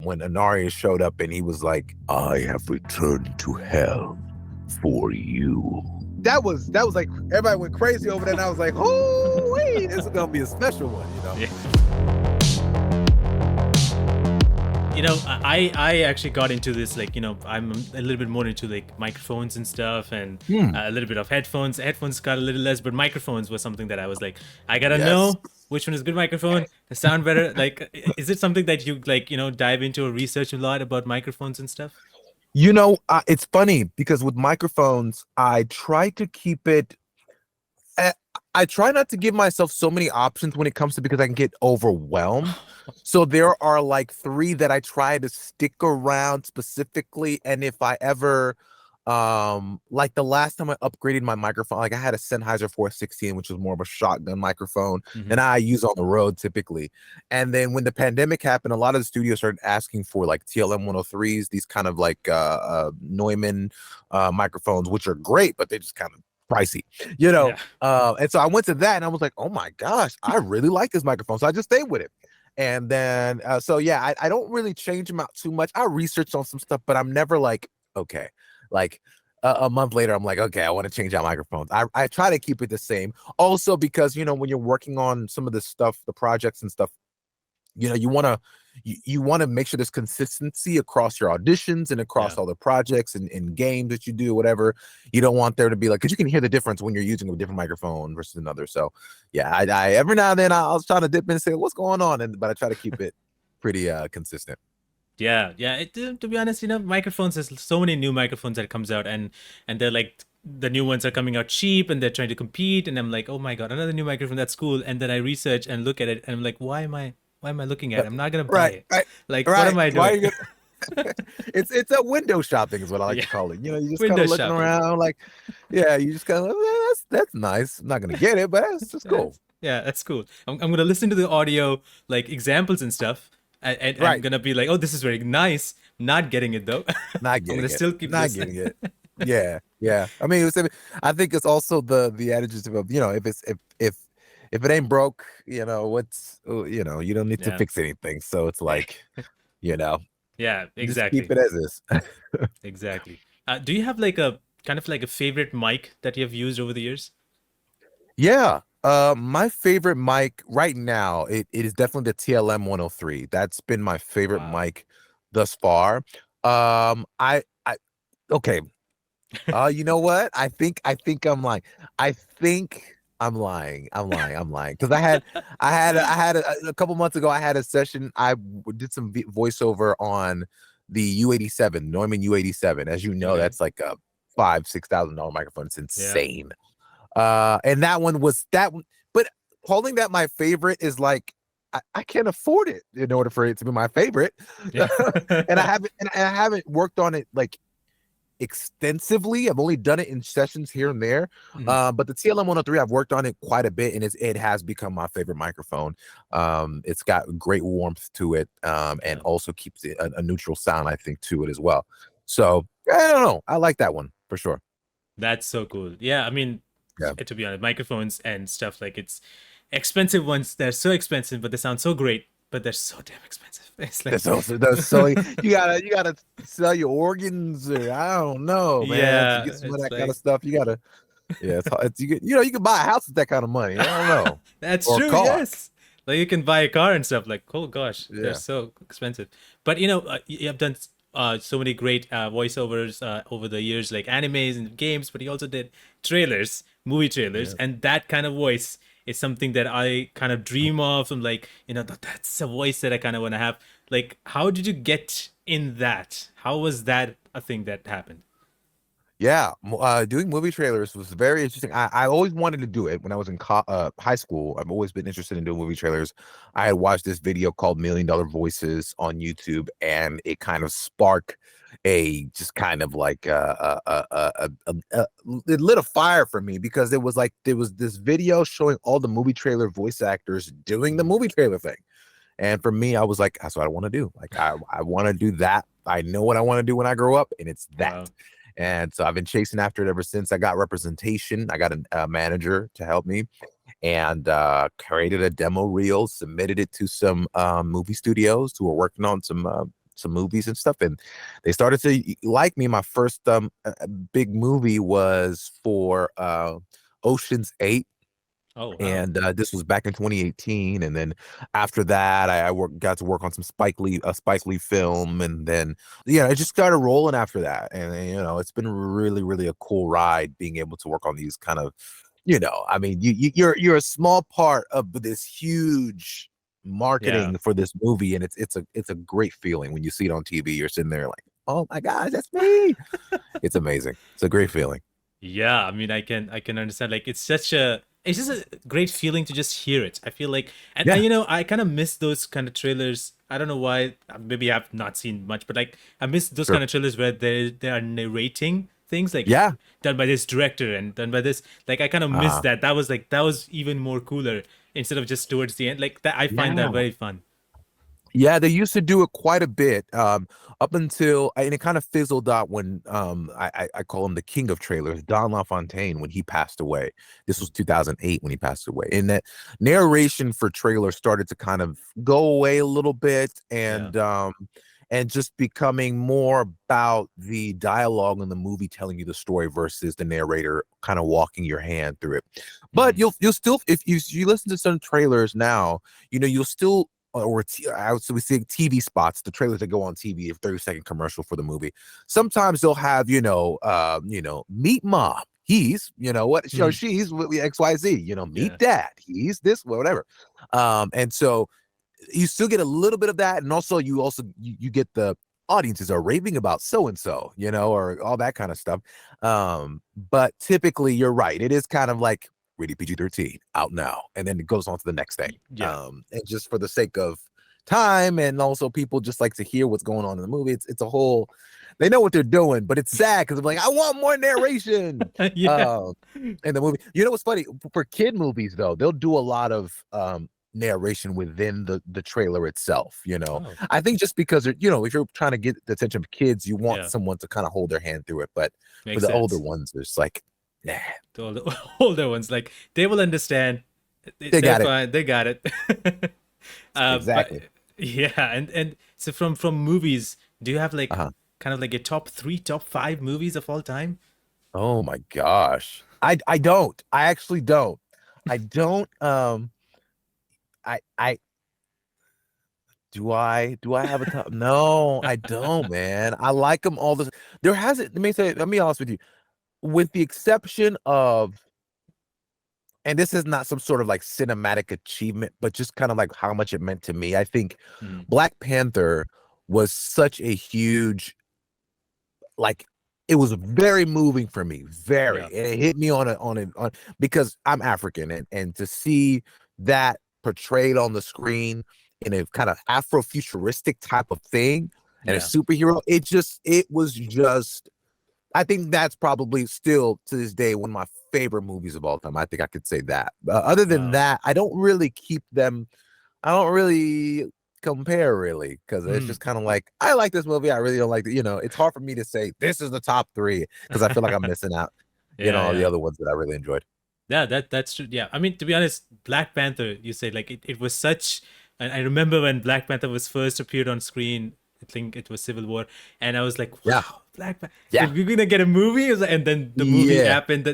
when Inarius showed up and he was like, "I have returned to hell for you." That was like everybody went crazy over that, and I was like, "Oh, wait, this is gonna be a special one," you know? Yeah. I actually got into this, like, I'm a little bit more into like microphones and stuff, and a little bit of headphones. Headphones got a little less, but microphones was something that I was like, I gotta know which one is a good microphone, the sound better. Like, is it something that you like, dive into or research a lot about microphones and stuff? It's funny because with microphones, I try to keep it. I try not to give myself so many options when it comes to, because I can get overwhelmed. So there are like 3 that I try to stick around specifically. And if I ever, like the last time I upgraded my microphone, like I had a Sennheiser 416, which was more of a shotgun microphone, and I use on the road typically. And then when the pandemic happened, a lot of the studios started asking for like TLM 103s, these kind of like Neumann microphones, which are great, but they just kind of pricey, Yeah. and so I went to that and I was like, oh my gosh, I really like this microphone. So I just stayed with it. And then, so yeah, I don't really change them out too much. I researched on some stuff, but I'm never like, okay, like a month later, I'm like, okay, I want to change out microphones. I try to keep it the same. Also, because, when you're working on some of this stuff, the projects and stuff, you want to make sure there's consistency across your auditions and across all the projects and games that you do, whatever. You don't want there to be like, because you can hear the difference when you're using a different microphone versus another. So yeah, I every now and then I'll try to dip in and say what's going on, but I try to keep it pretty consistent. Yeah. To be honest, microphones. There's so many new microphones that comes out, and they're like, the new ones are coming out cheap, and they're trying to compete. And I'm like, oh my god, another new microphone. That's cool. And then I research and look at it, and I'm like, why am I looking at it? I'm not gonna buy it. Like, what am I Why are doing? you gonna... it's a window shopping is what I like to call it. You just kind Window of looking shopping. around, like, yeah, you just kind of, that's nice. I'm not gonna get it, but that's just cool. Yeah, that's cool. I'm gonna listen to the audio, like examples and stuff, and I'm gonna be like, oh, this is very nice. Not getting it though. Not I'm getting gonna it. still keep Not listening. getting it. Yeah. I mean, I think it's also the adage of, if it ain't broke, what's, you don't need to Yeah. fix anything. So it's like, Yeah, just keep exactly. it as is. Exactly. Do you have like a kind of like a favorite mic that you have used over the years? Yeah. My favorite mic right now, it is definitely the TLM 103. That's been my favorite Wow. mic thus far. I okay. You know what? I think I'm lying. I think I'm lying. I'm lying. Because I had a couple months ago, I had a session. Did some voiceover on the U87, Neumann U87. As you know, Okay. that's like a $5,000-6,000 microphone. It's Yeah. insane. And that one was that one, but calling that my favorite is like, I can't afford it in order for it to be my favorite. Yeah. And I haven't worked on it like extensively. I've only done it in sessions here and there. Mhm. But the TLM 103, I've worked on it quite a bit, and it has become my favorite microphone. It's got great warmth to it, and Yeah. also keeps it a neutral sound, I think, to it as well. So I don't know. I like that one for sure. That's so cool. Yeah, I mean, Yeah. to be honest, microphones and stuff, like, it's expensive ones. They're so expensive, but they sound so great, but they're so damn expensive. It's like, That's so you gotta sell your organs, or I don't know, man, to yeah, get some of it's that kind of like, stuff. You gotta, yeah, you can buy a house with that kind of money. I don't know, that's or a true. car. Yes. Like, you can buy a car and stuff. Like, oh gosh, they're Yeah, so expensive. But you have done so many great voiceovers over the years, like animes and games. But you also did trailers, movie trailers, yeah. and that kind of voice is something that I kind of dream of. And like, that's a voice that I kind of want to have. Like, how did you get in that? How was that a thing that happened? Yeah, doing movie trailers was very interesting. I always wanted to do it when I was in high school. I've always been interested in doing movie trailers. I had watched this video called $1 Million Voices on YouTube, and it kind of sparked a just kind of like it lit a fire for me, because there was this video showing all the movie trailer voice actors doing the Mhm. movie trailer thing. And for me, I was like, that's what I want to do. Like, I want to do that. I know what I want to do when I grow up, and it's that. Wow. And so I've been chasing after it ever since. I got representation. I got a manager to help me, and created a demo reel, submitted it to some movie studios who are working on some some movies and stuff, and they started to like me. My first big movie was for Ocean's 8. Oh wow. And this was back in 2018, and then after that, got to work on some Spike Lee film, and then it just started rolling after that. And it's been really, really a cool ride being able to work on these kind of, I mean, you're a small part of this huge Yeah. marketing for this movie, and it's a great feeling when you see it on TV. You're sitting there like, oh my gosh, that's me. It's amazing. It's a great feeling. Yeah, I mean, I can understand. Like, it's just a great feeling to just hear it. I feel like, and Yeah, I kind of miss those kind of trailers. I don't know why. Maybe I've not seen much, but like, I miss those sure. kind of trailers where they are narrating things like Yeah. done by this director and done by this. Like, I kind of miss Uh, that. That was even more cooler instead of just towards the end. Like that, I find that yeah. very fun. Yeah, they used to do it quite a bit, up until, and it kind of fizzled out when I call him the king of trailers, Don LaFontaine, when he passed away. This was 2008 when he passed away, and that narration for trailers started to kind of go away a little bit, Yeah. and just becoming more about the dialogue in the movie telling you the story versus the narrator kind of walking your hand through it. But Hmm. you'll still, if you listen to some trailers now, you'll still, so we see TV spots, the trailers that go on TV, a 30-second commercial for the movie. Sometimes they'll have, meet mom. He's, what, Hmm. she's XYZ, Yeah. meet dad. He's this, whatever. And so you still get a little bit of that, and also you get the audiences are raving about so and so, or all that kind of stuff. But typically, you're right. It is kind of like rated PG-13 out now, and then it goes on to the next thing. Yeah. And just for the sake of time, and also people just like to hear what's going on in the movie. It's a whole. They know what they're doing, but it's sad because I'm like, I want more narration. Yeah. Um, in the movie. You know what's funny? For kid movies, though, they'll do a lot of narration within the trailer itself. Oh, I think just because if you're trying to get the attention of kids, you want yeah. someone to kind of hold their hand through it. But for Makes the older sense. ones, it's like, nah, The older ones, like they will understand. they They're got it. fine. They got it. But Exactly. yeah, and so from movies, do you have like Uh-huh. kind of like a top three, top five movies of all time? Oh my gosh. I don't. I actually don't. I don't. I do I have a top? No, I don't, man. I like them all. There hasn't. Let me be honest with you. With the exception of, and this is not some sort of like cinematic achievement, but just kind of like how much it meant to me. I think Mm, Black Panther was such a huge, like, it was very moving for me, very. yeah, And it hit me on because I'm African, and to see that portrayed on the screen in a kind of Afrofuturistic type of thing, and a yeah. superhero, it was just, I think that's probably still to this day one of my favorite movies of all time. I think I could say that. Other than Wow. that, I don't really keep them. I don't really compare really, because it's Mm. just kind of like, I like this movie. I really don't like it. It's hard for me to say this is the top three because I feel like I'm missing out. Yeah, All the yeah. other ones that I really enjoyed. Yeah, that's true. Yeah, I mean, to be honest, Black Panther, you say like it was such. And I remember when Black Panther was first appeared on screen. I think it was Civil War, and I was like, Yeah, "Wow, Black Panther! yeah, We're gonna get a movie!" And then the movie yeah, happened.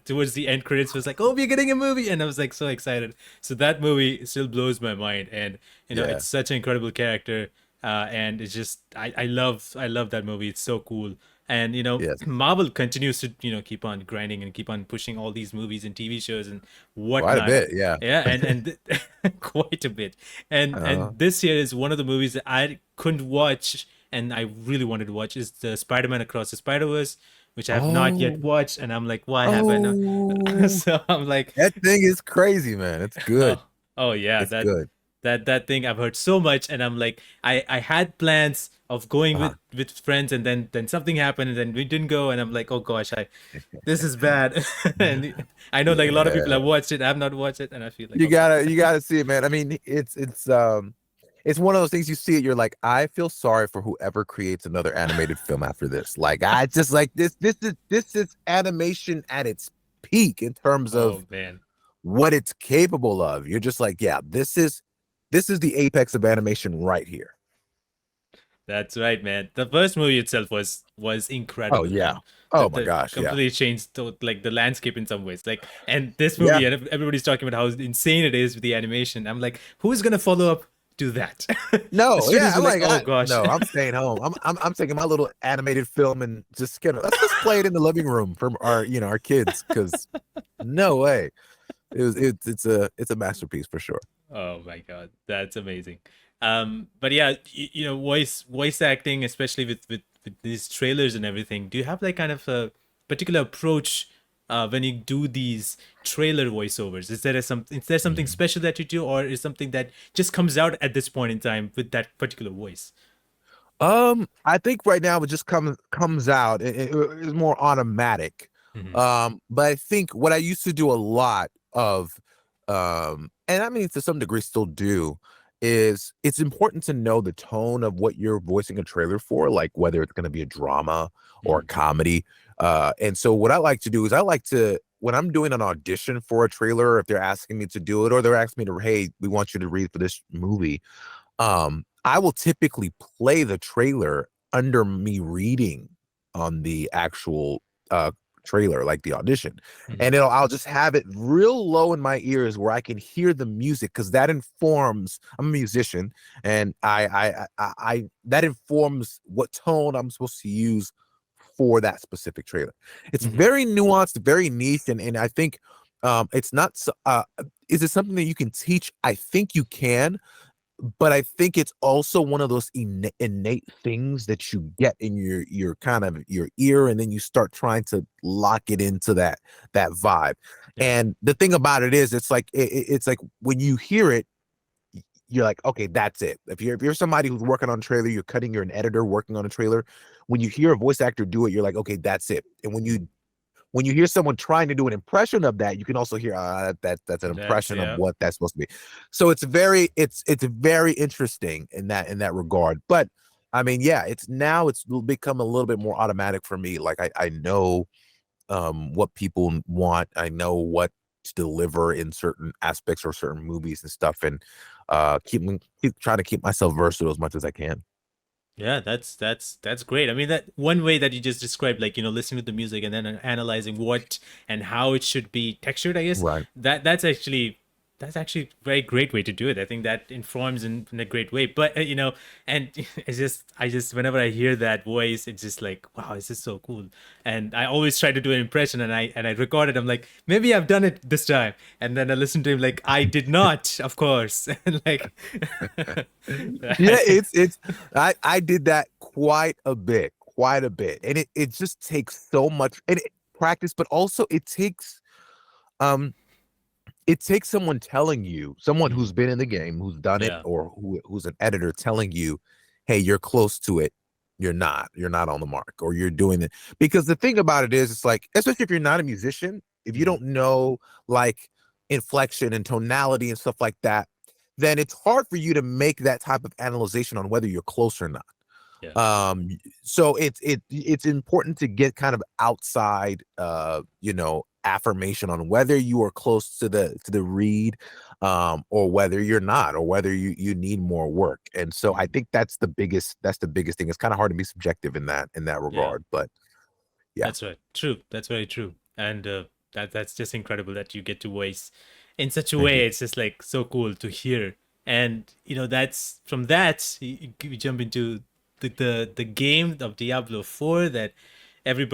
Towards the end credits was like, "Oh, we're getting a movie!" And I was like so excited. So that movie still blows my mind, and yeah. it's such an incredible character, and it's just I love that movie. It's so cool. And Yes, Marvel continues to keep on grinding and keep on pushing all these movies and TV shows and quite a whatnot. bit. Yeah. Yeah, and quite a bit. And uh, this year is one of the movies that I couldn't watch and I really wanted to watch is the Spider-Man Across the Spider-Verse, which I have not yet oh, watched, and I'm like, why haven't I? oh, So I'm like, that thing is crazy, man. It's good. oh, oh yeah, It's that good. that thing I've heard so much, and I'm like, I had plans of going Uh-huh. with friends, and then something happened, and then we didn't go, and I'm like, oh gosh, this is bad. And I know like a lot of people Yeah. have watched it, I've not watched it, and I feel like, You oh god. gotta you gotta see it, man. I mean, it's one of those things. You see it, you're like, I feel sorry for whoever creates another animated film after this. Like, I just like this is animation at its peak in terms Oh of man. what it's capable of. You're just like, yeah, this is the apex of animation right here. That's right, man. The first movie itself was Oh incredible, yeah. man. Oh my The gosh, yeah. completely changed like the landscape in some ways. Like, and this Yeah. movie, and everybody's talking about how insane it is with the animation. I'm like, who's gonna follow up to that? The No, yeah, studios were I'm like, like, oh gosh. no, I'm staying home. I'm taking my little animated film and just gonna let's play it in the living room for our our kids because no way. It's a masterpiece for sure. Oh my god, that's amazing. But yeah, voice acting, especially with these trailers and everything. Do you have like kind of a particular approach when you do these trailer voiceovers? Is there something Mhm. special that you do, or is something that just comes out at this point in time with that particular voice? I think right now it just comes out. It is more automatic. Hmm. But I think what I used to do a lot of, and I mean to some degree still do, is it's important to know the tone of what you're voicing a trailer for, like whether it's going to be a drama or a Hmm. comedy. And so what I like to do is I like to when I'm doing an audition for a trailer, if they're asking me to do it or they're asking me to, hey, we want you to read for this movie. I will typically play the trailer under me reading on the actual trailer, like the audition. Hmm. And I'll just have it real low in my ears where I can hear the music because that informs. I'm a musician, and that informs what tone I'm supposed to use for that specific trailer. It's Hmm. very nuanced, very niche, and I think it's not. Is it something that you can teach? I think you can, but I think it's also one of those innate things that you get in your kind of your ear, and then you start trying to lock it into that vibe. Yeah. And the thing about it is, it's like it's like when you hear it, you're like, okay, that's it. If you're somebody who's working on a trailer, you're an editor working on a trailer. When you hear a voice actor do it, you're like, okay, that's it. And when you hear someone trying to do an impression of that, you can also hear that's an That's impression of yeah. what that's supposed to be. So it's very interesting in that regard. But I mean, yeah, it's become a little bit more automatic for me. Like I know what people want. I know what to deliver in certain aspects or certain movies and stuff, and keep trying to keep myself versatile as much as I can. Yeah, that's great. I mean, that one way that you just described, like, listening to the music and then analyzing what and how it should be textured, I guess Right. that's actually a very great way to do it. I think that informs in a great way. But and I just whenever I hear that voice, it's just like, wow, this is so cool. And I always try to do an impression, and I record it. I'm like, maybe I've done it this time, and then I listen to him like, I did not, of course, and like, Yeah, it's I did that quite a bit, and it just takes so much practice, but also um it takes someone Mhm. who's been in the game, who's done it, Yeah. or who's an editor telling you, hey, you're close to it. You're not on the mark, or you're doing it. Because the thing about it is, it's like, especially if you're not a musician, if you Mhm. don't know like inflection and tonality and stuff like that, then it's hard for you to make that type of analyzation on whether you're close or not. Yeah. um so it's important to get kind of outside affirmation on whether you are close to the read, or whether you're not, or whether you need more work. And so I Mhm. think that's the biggest thing. It's kind of hard to be subjective in that Yeah. regard, but yeah. That's right. True. That's very true. And that's just incredible that you get to voice in such a Thank you. way. It's just like so cool to hear. And that's from that you jump into the game of Diablo 4 that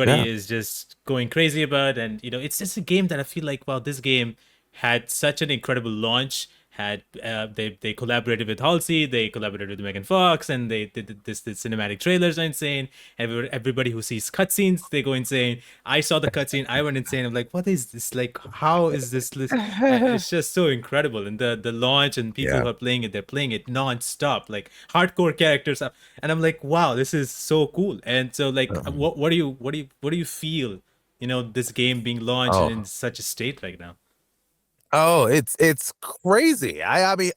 Yeah. everybody is just going crazy about. And it's just a game that I feel like, wow, this game had such an incredible launch. Had they collaborated with Halsey, they collaborated with Megan Fox, and they did this. The cinematic trailers are insane. Everybody who sees cutscenes, they go insane. I saw the cutscene, I went insane. I'm like, what is this? Like, how is this? It's just so incredible. And the launch and people Yeah. who are playing it, they're playing it non-stop, like hardcore characters. And I'm like, wow, this is so cool. And so, like, um, what do you feel? This game being launched and in oh such a state right now. it's crazy. I mean,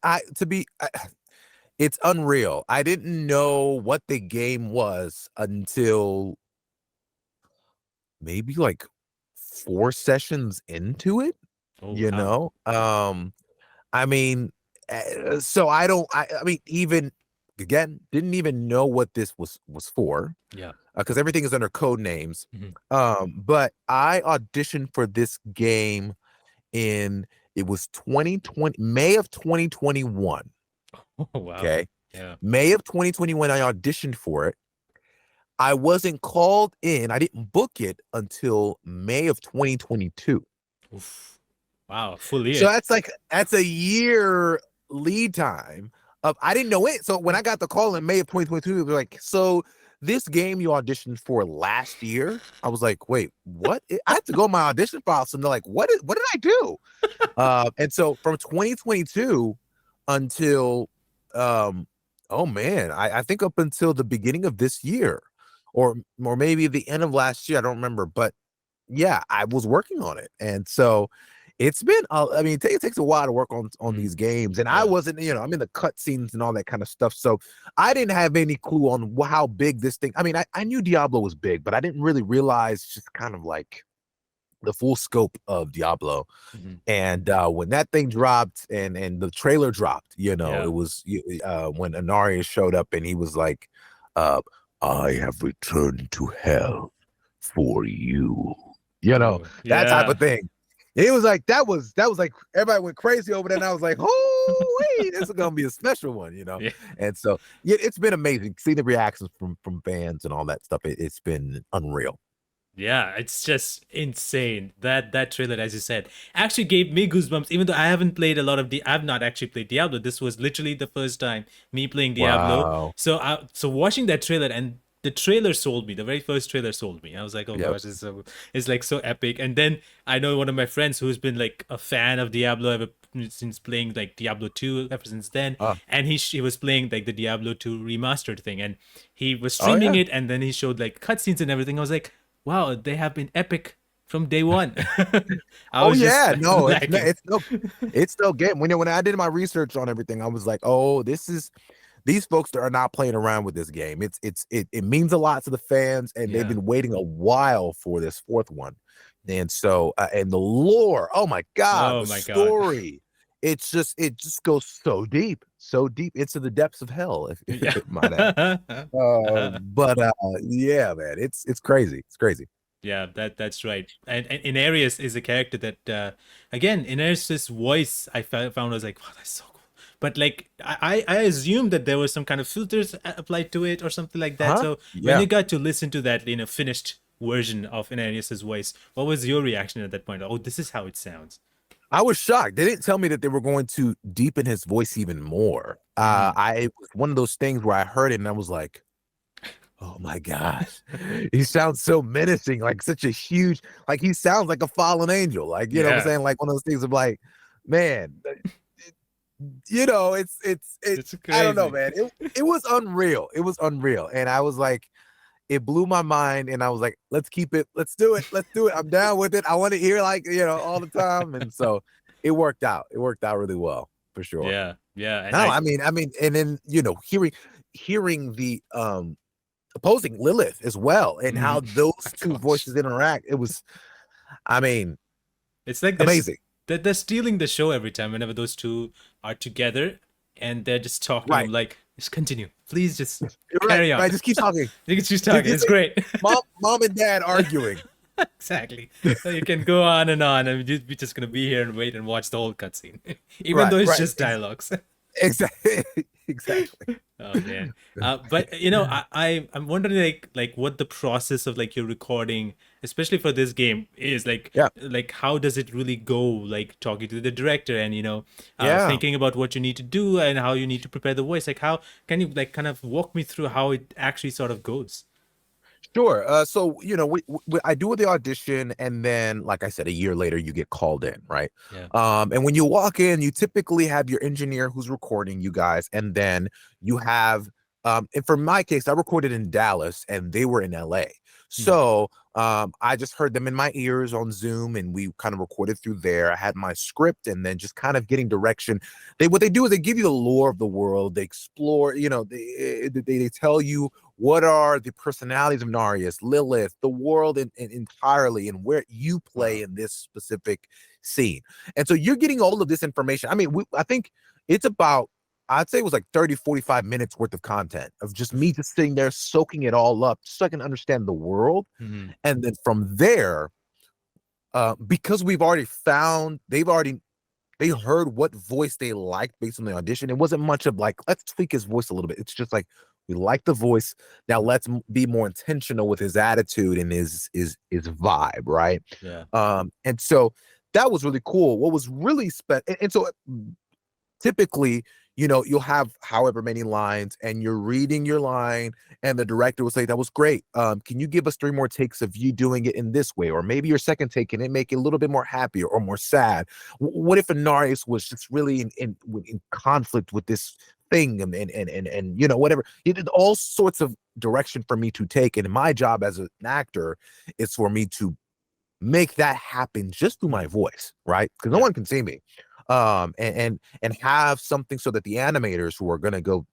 it's unreal. I didn't know what the game was until maybe like 4 sessions into it, Oh you wow. know? I mean, so I don't I mean, even again, didn't even know what this was for. Yeah. Because everything is under code names. Mm-hmm. But I auditioned for this game it was 2020, May of 2021. Oh, wow. Okay. Yeah. May of 2021, I auditioned for it. I wasn't called in. I didn't book it until May of 2022. Oof. Wow. Full So year. that's a year lead time of I didn't know it. So when I got the call in May of 2022, it was like, so this game you auditioned for last year. I was like, wait, what? I had to go to my audition files and they're like, what did I do? And so from 2022 until oh man, I think up until the beginning of this year, or maybe the end of last year, I don't remember, but yeah, I was working on it. And so it's been I mean, it takes a while to work on these games. And I Yeah. wasn't, I'm in the cutscenes and all that kind of stuff. So I didn't have any clue on how big this thing. I mean, I knew Diablo was big, but I didn't really realize just kind of like the full scope of Diablo. Mhm. And when that thing dropped and the trailer dropped, it Yeah. was when Inarius showed up and he was like, I have returned to hell for you. Oh, That type yeah. of thing. It was like that was like everybody went crazy over there, and I was like, oh wait, this is gonna be a special one. Yeah. And so yeah, it's been amazing. See the reactions from fans and all that stuff. It's been unreal. Yeah, it's just insane. That trailer, as you said, actually gave me goosebumps. Even though I haven't played a lot of I've not actually played Diablo. This was literally the first time me playing Diablo. Wow. So watching that trailer, and the trailer sold me. The very first trailer sold me. I was like, oh Yep. gosh, it's like so epic. And then I know one of my friends who's been like a fan of Diablo ever since playing like Diablo 2 ever since then, and he was playing like the Diablo 2 remastered thing, and he was Oh streaming yeah. it, and then he showed like cutscenes and everything. I was like, wow, they have been epic from day one. I Oh was just yeah. No, lacking. it's no game. When I did my research on everything, I was like, oh, these folks that are not playing around with this game. It means a lot to the fans, and they've Yeah. been waiting a while for this fourth one. And so and the lore, oh my god, Oh the my god. story, it just goes so deep into the depths of hell, if Yeah. it might add. But yeah, man, it's crazy. It's crazy. Yeah, that's right. And Inarius is a character that again, Inarius's voice I found was like, wow, that's so cool. But like I assumed that there was some kind of filters applied to it or something like that. Huh? So when Yeah. you got to listen to that, finished version of Inarius's voice, what was your reaction at that point? Oh, this is how it sounds. I was shocked. They didn't tell me that they were going to deepen his voice even more. It was one of those things where I heard it and I was like, oh my gosh, he sounds so menacing, like such a huge, like he sounds like a fallen angel, like you know what I'm Yeah. saying, like one of those things of like, man, it's It's I don't know, crazy. man, it was unreal, and I was like, it blew my mind, and I was like, let's keep it, let's do it, I'm down with it, I want to hear like all the time, and so it worked out really well for sure. Yeah. Yeah. And No, I I mean, and then hearing the opposing Lilith as well, and how Mhm. those My two gosh. voices interact. It was, I mean, It's like amazing. they're stealing the show every time whenever those two are together and they're just talking. I'm Right. like, just continue. Please just You're right. carry on. Right. Just keep talking. You can just talking. It's It's like great. mom and dad arguing. Exactly. So you can go on, and we're just gonna be here and wait and watch the whole cutscene, even Right. though it's Right. just dialogues. Exactly. Exactly. Oh man. But I'm wondering like what the process of like your recording, especially for this game, is like. Yeah. Like how does it really go? Like talking to the director and Yeah. thinking about what you need to do and how you need to prepare the voice. Like how can you like kind of walk me through how it actually sort of goes? Sure. So I do the audition, and then, like I said, a year later you get called in, right? Yeah. And when you walk in, you typically have your engineer who's recording you guys, and then you have, and for my case, I recorded in Dallas, and they were in LA. Mhm. So I just heard them in my ears on Zoom, and we kind of recorded through there. I had my script, and then just kind of getting direction. What they do is they give you the lore of the world. They explore, they tell you what are the personalities of Narius, Lilith, the world entirely, and where you play Wow. in this specific scene. And so you're getting all of this information. I mean, I think it's about I'd say it was like 30, 45 minutes worth of content of just me just sitting there soaking it all up so I can understand the world. Mm-hmm. And then from there, because we've already found they heard what voice they liked based on the audition. It wasn't much of like, let's tweak his voice a little bit. It's just like, we like the voice. Now let's be more intentional with his attitude and his vibe, right? Yeah. And so that was really cool. What was really special, and so typically, you'll have however many lines and you're reading your line and the director will say, that was great. Can you give us 3 more takes of you doing it in this way? Or maybe your second take, can it make it a little bit more happier or more sad? What if Inarius was just really in conflict with this thing and whatever. It did all sorts of direction for me to take. And my job as an actor is for me to make that happen just through my voice, right? Because no one can see me. And have something so that the animators who are going to go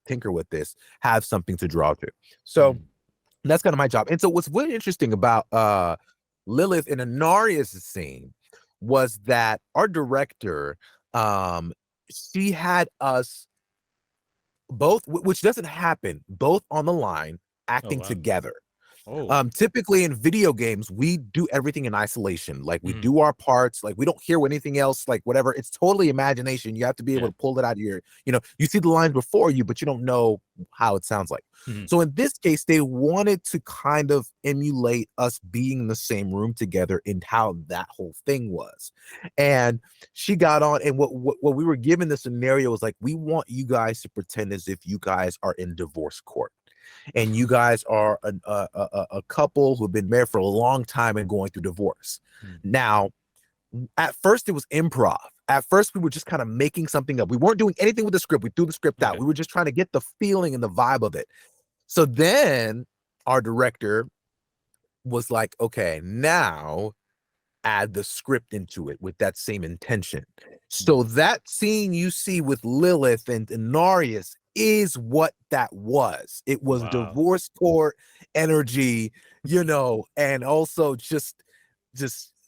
tinker with this have something to draw to. So that's kind of my job. And so what's really interesting about Litlith and Inarius' scene was that our director, she had us both, which doesn't happen, both on the line Oh acting wow. together. Oh. Typically in video games, we do everything in isolation. Like we Mhm. do our parts, like we don't hear anything else, like whatever. It's totally imagination. You have to be able Yeah. to pull it out of your, you see the lines before you, but you don't know how it sounds like. Mhm. So in this case, they wanted to kind of emulate us being in the same room together and how that whole thing was. And she got on, and what we were given the scenario was like, we want you guys to pretend as if you guys are in divorce court and you guys are a couple who've been married for a long time and going through divorce. Now, at first it was improv. At first we were just kind of making something up. We weren't doing anything with the script. We threw the script out. Okay. We were just trying to get the feeling and the vibe of it. So then our director was like, okay, now add the script into it with that same intention. So that scene you see with Litlith and Inarius is what that was. It was Wow. divorce court energy, and also just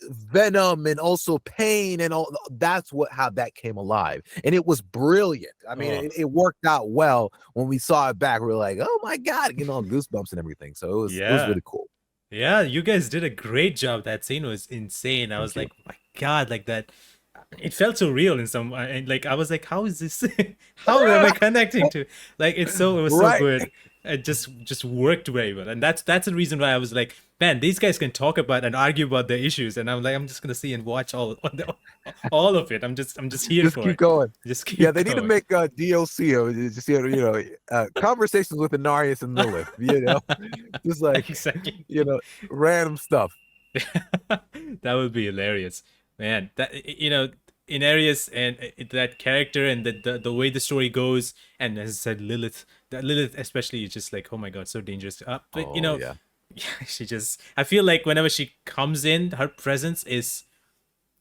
venom and also pain and all. That's how that came alive, and it was brilliant. I mean, Oh. it worked out well. When we saw it back, we were like, oh my god, goosebumps and everything. So it was Yeah. really cool. Yeah, you guys did a great job. That scene was insane. I Thank was you. like, my God, like that. It felt so real in some, and like I was like, how is this? How am I connecting to? Like it was so Right. good. It just worked very well, and that's the reason why I was like, man, these guys can talk about and argue about their issues, and I'm like, I'm just gonna see and watch all of it. I'm just here Just for keep it. going. Just Yeah, keep they need to going. make DLC of just conversations with Inarius and Lilith. Just like Exactly. random stuff. That would be hilarious, man. That Inarius and that character and the way the story goes, and as I said, Lilith especially is just like, oh my god, so dangerous. But Oh yeah. she just, I feel like whenever she comes in, her presence is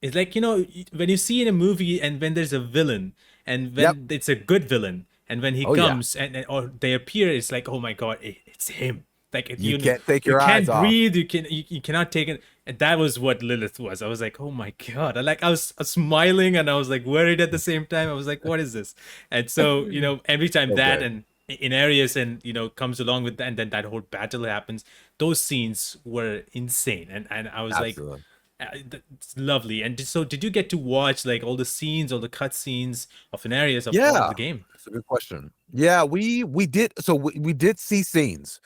like, when you see in a movie and when there's a villain and Yep. when it's a good villain and when he Oh yeah. comes and or they appear, it's like, oh my god, it's him. Like You can't take you your eyes can't off. breathe, you cannot take it. And that was what Lilith was. I was like, oh my god. I was smiling and I was like worried at the same time. I was like, what is this? And so, every time So that good. and in areas and comes along with that, and then that whole battle happens, those scenes were insane. And I was like, Absolutely. it's lovely. And so, did you get to watch like all the scenes, all the cut scenes of an areas of Yeah. the game? That's a good question. Yeah, we did. So we did see scenes.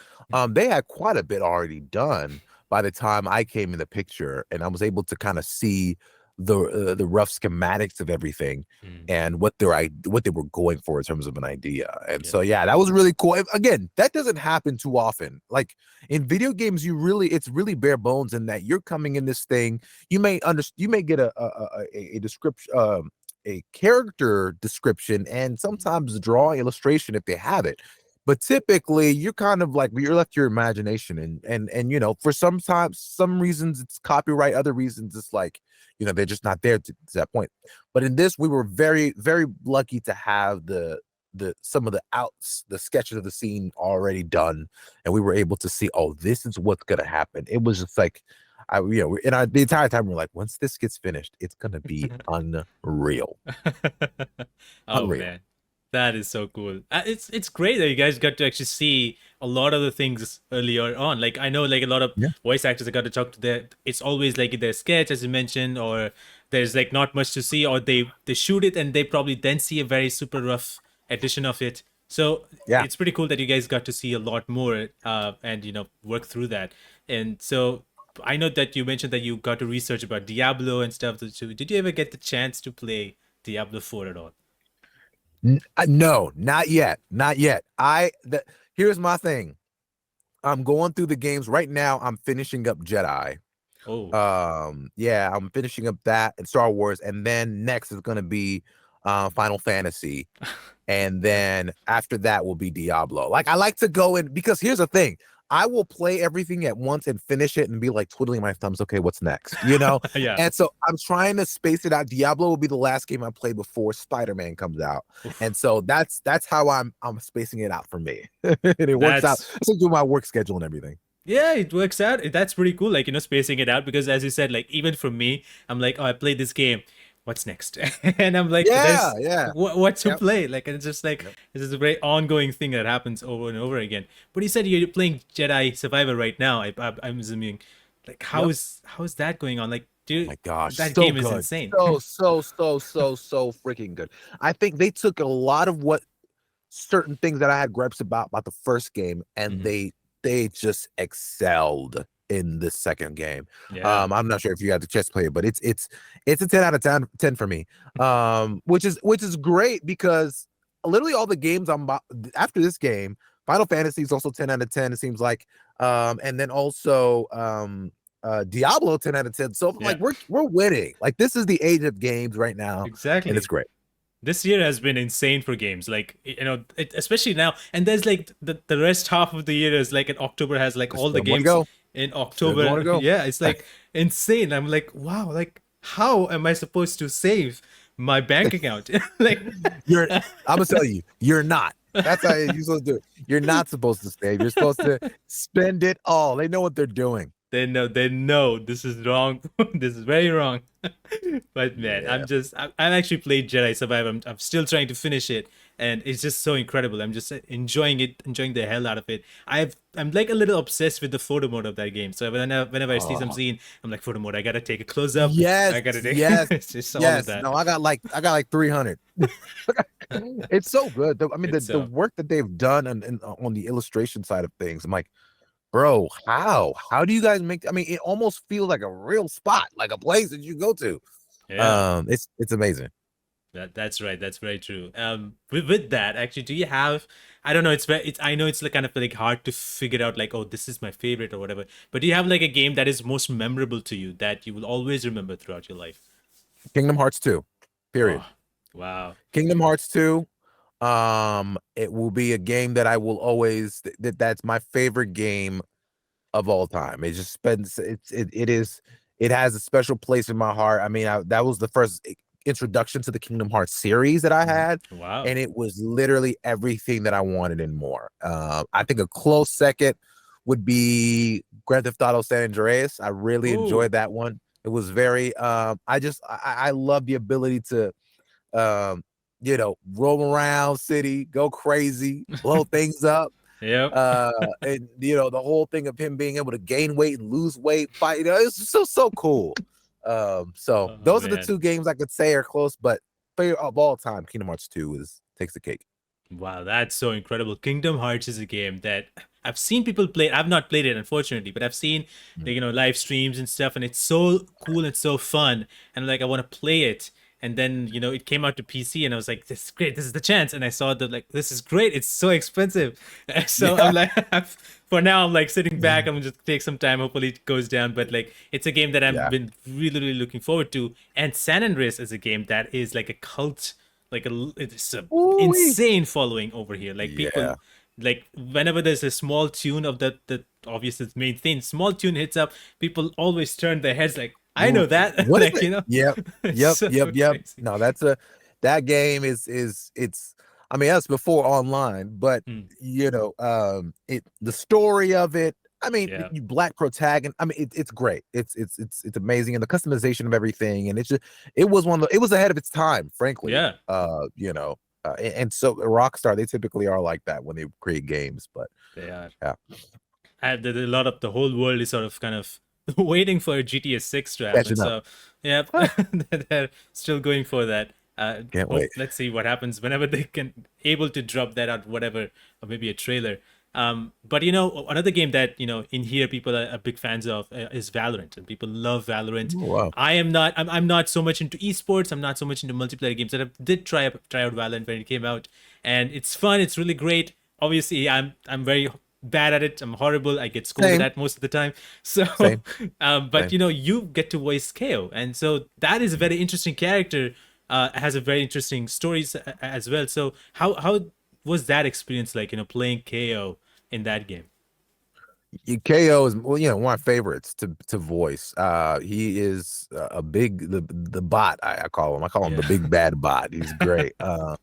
They had quite a bit already done by the time I came in the picture, and I was able to kind of see the rough schematics of everything Mm, and what they were going for in terms of an idea. And yeah. so yeah, that was really cool. Again, that doesn't happen too often. Like in video games, it's really bare bones in that you're coming in this thing. You may get a description. A character description and sometimes a drawing illustration if they have it, but typically you're kind of like you're left to your imagination and for sometimes some reasons it's copyright, other reasons it's like they're just not there to that point. But in this we were very very lucky to have the some of the sketches of the scene already done, and we were able to see, oh, this is what's gonna happen. It was just like the entire time we're like, once this gets finished, it's gonna be unreal. Oh Unreal. man. That is so cool. It's great that you guys got to actually see a lot of the things earlier on. Like I know, like a lot of Yeah. voice actors I got to talk to. Their it's always like their sketch, as you mentioned, or there's like not much to see, or they shoot it and they probably then see a very super rough edition of it. So Yeah. it's pretty cool that you guys got to see a lot more, and work through that. And so I know that you mentioned that you got to research about Diablo and stuff. So did you ever get the chance to play Diablo 4 at all? No, not yet. Not yet. Here's my thing. I'm going through the games right now. I'm finishing up Jedi. Oh. Yeah, I'm finishing up that and Star Wars, and then next is gonna be Final Fantasy, and then after that will be Diablo. Like I like to go in because here's the thing. I will play everything at once and finish it and be like twiddling my thumbs. Okay, what's next? Yeah. And so I'm trying to space it out. Diablo will be the last game I play before Spider-Man comes out, and Oof. so that's how I'm spacing it out for me. And it works out. That's I still do my work schedule and everything. Yeah, it works out. That's pretty cool. Like, spacing it out because as you said, like even for me, I'm like, oh, I played this game. What's next? And I'm like, Yeah, there's yeah. what to Yep. play. Like, it's just like Yep. this is a very ongoing thing that happens over and over again. But you said you're playing Jedi Survivor right now. I'm assuming. Like, Yep. how's that going on? Like, dude, My gosh, that so game is good. insane. So freaking good. I think they took a lot of what certain things that I had gripes about the first game, and Mhm. they just excelled in this second game. Yeah. I'm not sure if you had the chance to play it, but it's a 10 out of 10 for me. Which is great because literally all the games I'm about after this game, Final Fantasy is also 10 out of 10, it seems like. And then also Diablo 10 out of 10. So Yeah. like we're winning. Like this is the age of games right now, and it's Exactly. great. This year has been insane for games, like especially now. And there's like the rest half of the year is like in October has like There's all the still more to games go. in Still more to October. go. Yeah, it's like insane. I'm like, wow, like how am I supposed to save my bank account? Like, You're I'm gonna tell you, you're not. That's how you're supposed to do it. You're not supposed to save. You're supposed to spend it all. They know what they're doing. they know this is wrong. This is very wrong. But man, Yeah. I've actually played Jedi Survivor. I'm still trying to finish it, and it's just so incredible. I'm just enjoying it, enjoying the hell out of it. I'm like a little obsessed with the photo mode of that game. So whenever I see some Oh, scene, I'm like, photo mode. I gotta take a close up. yes, I gotta take. yes, It's just all of yes. that. No, I got like 300. It's so good. I mean, It's the work that they've done on the illustration side of things. I'm like, bro, how do you guys make? I mean, it almost feels like a real spot, like a place that you go to. Yeah. It's amazing. That's right. That's very true. With that, actually, do you have? I don't know. It's. I know it's like kind of like hard to figure out. Like, oh, this is my favorite or whatever. But do you have like a game that is most memorable to you that you will always remember throughout your life? Kingdom Hearts 2. Period. Oh, wow. Kingdom Hearts 2. It will be a game that I will always that's my favorite game of all time. It just spends it has a special place in my heart. I mean, that was the first introduction to the Kingdom Hearts series that I Mhm. had, Wow. and it was literally everything that I wanted and more. I think a close second would be Grand Theft Auto San Andreas. I really Oh, enjoyed that one. It was very I love the ability to roam around city, go crazy, blow things up. yep. And the whole thing of him being able to gain weight and lose weight, fight, it's so cool. So Oh those are the man. two games I could say are close, but favorite of all time, Kingdom Hearts 2 is takes the cake. Wow, that's so incredible. Kingdom Hearts is a game that I've seen people play. I've not played it, unfortunately, but I've seen Mm. like, live streams and stuff, and it's so cool and so fun. And like I want to play it. And then, it came out to PC and I was like, this is great, this is the chance. And I saw that like this is great, it's so expensive. So I'm Yeah. like for now I'm like sitting back, Mhm. I'm gonna just take some time, hopefully it goes down. But like it's a game that I've Yeah. been really, really looking forward to. And San Andreas is a game that is like a cult, like it's a Ooh-wee. insane following over here. Like people, Yeah. like whenever there's a small tune of the obvious its main thing, small tune hits up, people always turn their heads like, I know that. What is Like, it? Yep. it's Yep. so Yep. crazy. No, that game is it's I mean that's before online, but Mm, the story of it. I mean, yeah. you black protagonist. I mean, it's great. It's amazing, and the customization of everything, and it was ahead of its time, frankly. Yeah. And so Rockstar, they typically are like that when they create games. But They are. yeah, A lot of the whole world is sort of kind of waiting for GTA 6 to happen. catching up. So, yeah, Huh, they're still going for that. can't Hope wait. let's see what happens whenever they can able to drop that out, whatever, or maybe a trailer. But another game that in here people are big fans of is Valorant, and people love Valorant. Oh, wow. I am not. I'm not so much into esports. I'm not so much into multiplayer games. That I did try out Valorant when it came out, and it's fun. It's really great. Obviously, I'm very bad at it. I'm horrible. I get scolded Same, at most of the time. So, same, but same. you get to voice KO, and so that is a very interesting character. Has a very interesting stories as well. So how was that experience like? Playing KO in that game. KO is, well, one of my favorites to voice. He is a big the bot. I call him. I call him the Yeah. big bad bot. He's great. And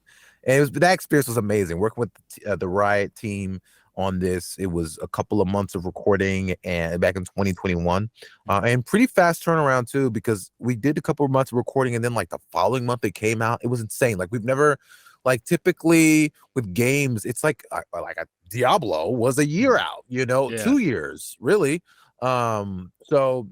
that experience was amazing. Working with the Riot team on this, it was a couple of months of recording, and back in 2021, and pretty fast turnaround too, because we did a couple of months of recording, and then like the following month it came out. It was insane. Like we've never, like typically with games, it's like a Diablo was a year out, Yeah. 2 years really. So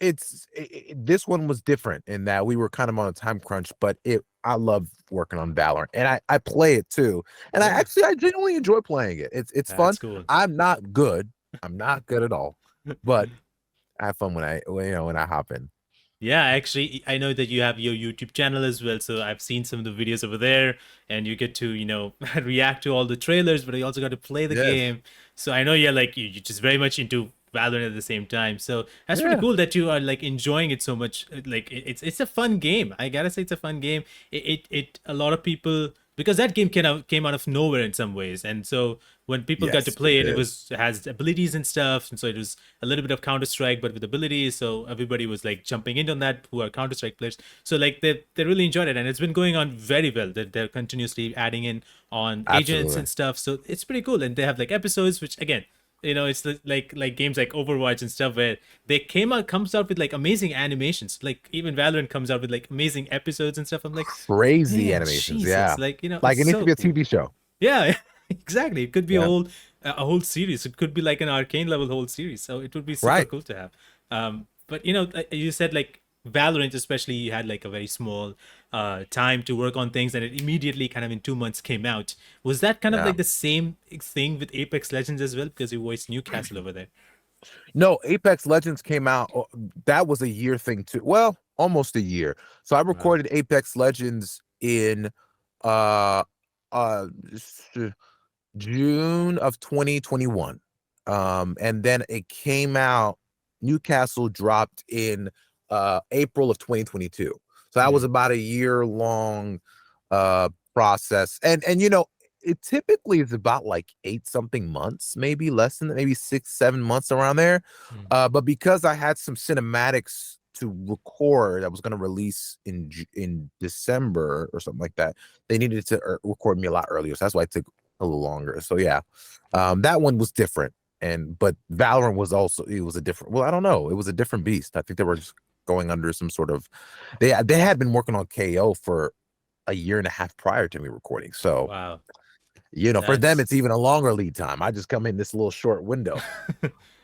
this one was different in that we were kind of on a time crunch, but I love working on Valorant, and I play it too, and Yeah. I genuinely enjoy playing it. It's fun. That's cool. I'm not good. I'm not good at all, but I have fun when I hop in. Yeah, actually, I know that you have your YouTube channel as well, so I've seen some of the videos over there, and you get to, react to all the trailers, but you also got to play the Yes. game. So I know you're like you're just very much into Valorant at the same time. So that's pretty Yeah. cool that you are like enjoying it so much. Like it's a fun game. I gotta say it's a fun game. It a lot of people, because that game came out of nowhere in some ways, and so when people got to Yes, it play it, did. it has abilities and stuff, and so it was a little bit of Counter Strike, but with abilities. So everybody was like jumping in on that who are Counter Strike players. So like they really enjoyed it, and it's been going on very well. They're continuously adding in on agents Absolutely. and stuff. So it's pretty cool, and they have like episodes, which again, it's like games like Overwatch and stuff where they comes out with like amazing animations. Like even Valorant comes out with like amazing episodes and stuff. I'm like, Crazy man, animations. Jesus, Yeah. like Like it's it needs to so be a cool. TV show. Yeah, exactly. It could be Yeah. a whole series. It could be like an arcane level whole series. So it would be super Right. cool to have. But you said like Valorant, especially, you had like a very small time to work on things, and it immediately kind of in 2 months came out. Was that kind of Yeah. like the same thing with Apex Legends as well? Because you voiced Newcastle over there. No, Apex Legends came out. That was a year thing too. Well, almost a year. So I Wow. recorded Apex Legends in uh uh June of 2021. And then it came out, Newcastle dropped in April of 2022. So that was Hmm. about a year long process. And it typically is about like 8 something months, maybe less than that, maybe 6 7 months around there. Hmm. But because I had some cinematics to record, I was going to release in December or something like that. They needed to record me a lot earlier, so that's why it took a little longer. So yeah, that one was different. But Valorant was also, it was a different, well, I don't know, it was a different beast. I think they were just going under some sort of, they had been working on KO for a year and a half prior to me recording. So Wow. for them That's it's even a longer lead time. I just come in this little short window.